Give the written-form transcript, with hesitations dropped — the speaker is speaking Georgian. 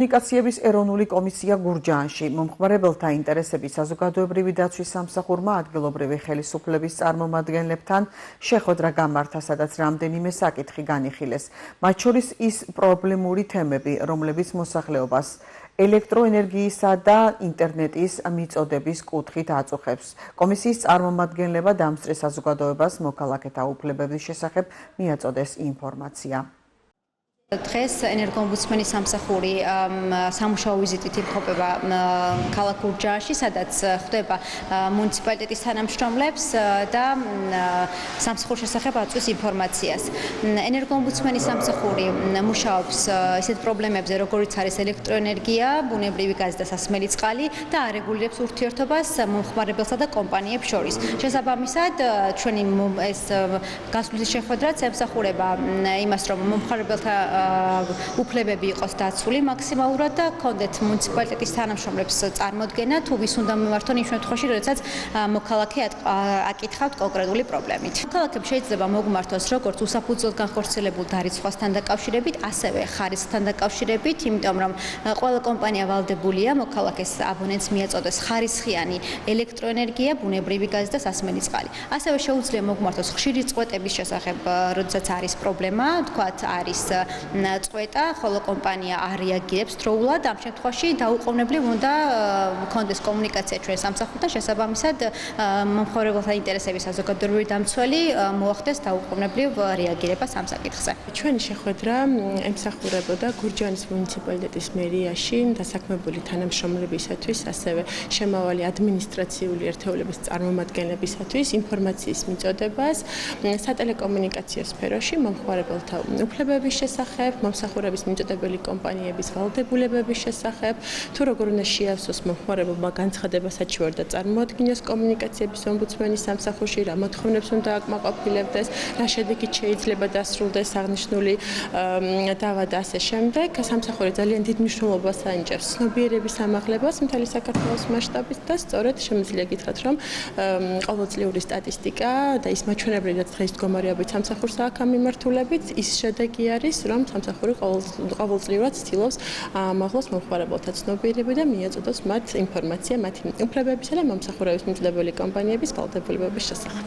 კომუნიკაციების ეროვნული კომისია გურჯაანში მომხმარებელთა ინტერესების საზოგადოებრივი დაცვის სამსახურმა ადგილობრივი ხელისუფლების წარმომადგენლებთან შეხვედრა გამართა, სადაც რამდენიმე საკითხი განიხილეს. მათ შორის ის პრობლემური თემები, რომლებიც მოსახლეობას ელექტროენერგიისა და ინტერნეტის მიწოდების კუთხით აწუხებს. კომისიის წარმომადგენლებმა დამსწრეს საზოგადოებას მოქალაქეთა უფლებების შესახებ მიაწოდეს ინფორმაცია. დღეს ენერგოომბუდსმენის სამსახური სამუშაო ვიზიტით იმყოფება ქალაქ გურჯაანში, სადაც ხვდება მუნიციპალიტეტის თანამშრომლებს და სამსახურის შესახებ აწვის ინფორმაციას. ენერგოომბუდსმენის სამსახური მუშაობს ისეთ პრობლემებზე, როგორიც არის ელექტროენერგია, ბუნებრივი გაზი და სასმელი წყალი და არეგულირებს ურთიერთობას მომხმარებელსა და კომპანიებს შორის. შესაბამისად, ჩვენი ეს გასვლის შეხვედრაც ემსახურება იმას, რომ მომხმარებელთა უფლებები იყოს დაცული მაქსიმალურად და ჰქონდეთ მუნიციპალიტეტის თანამშრომლებს წარმოდგენა, თუ ვის უნდა მიმართონ იმ შემთხვევაში, როდესაც მოქალაქე აკითხავთ კონკრეტული პრობლემით. მოქალაქემ შეიძლება მოგმართოს როგორც უსაფუძვლოდ განხორციელებულ დარიცხვასთან დაკავშირებით, ასევე ხარისხთან დაკავშირებით, იმიტომ რომ ყველა კომპანია ვალდებულია მოქალაქეს აბონენტს მიაწოდეს ხარისხიანი ელექტროენერგია, ბუნებრივი გაზი და სასმელი წყალი. ასევე შეუძლია მოგმართოს ხშირი წყვეტების შესახებ, როდესაც არის პრობლემა, თქვათ არის წყვეტა, ხოლო კომპანია არ რეაგირებს დროულად, ამ შემთხვევაში დაუყოვნებლივ უნდა გქონდეს კომუნიკაცია ჩვენ სამსახურთან, შესაბამისად მომხმარებელთა ინტერესების საზოგადოებრივი დამცველი მოახდეს დაუყოვნებლივ რეაგირება ამ საკითხზე. ჩვენი შეხვედრა ემსახურებოდა გურჯაანის მუნიციპალიტეტის მერიაში დასაქმებული თანამშრომლებისათვის, ასევე შემავალი ადმინისტრაციული ერთეულების წარმომადგენლებისათვის ინფორმაციის მიწოდებას სატელეკომუნიკაციო სფეროში მომხმარებელთა უფლებების შესახებ, მომსახურების მიმწოდებელი კომპანიების ვალდებულებების შესახებ, თუ როგორ უნდა შეავსოს მომხმარებელმა განცხადება საჩივარ და წარმოადგინოს კომუნიკაციების ომბუდსმენის სამსახურში, რა მოთხოვნებს უნდა აკმაყოფილებდეს, რა შედეგით შეიძლება დასრულდეს აღნიშნული დავა და ასე შემდეგ. სამსახური ძალიან დიდ მნიშვნელობას ანიჭებს ცნობიერების ამაღლებას მთელი საქართველოს მასშტაბით და სწორედ შემიძლია გითხრათ, რომ ყოველწლიური სტატისტიკა და ის მაჩვენებლები, რაც დღეს მდგომარეობით სამსახურს აქვს ამ მიმართულებით, ის შედეგი არის, რომ სამსახური ყოველწლიურად ცდილობს ამაღლოს მომხმარებელთა ცნობიერება და მიაწოდოს მათ ინფორმაცია მათი უფლებებისა და მომსახურების მიმწოდებელი კომპანიების ვალდებულებების შესახებ.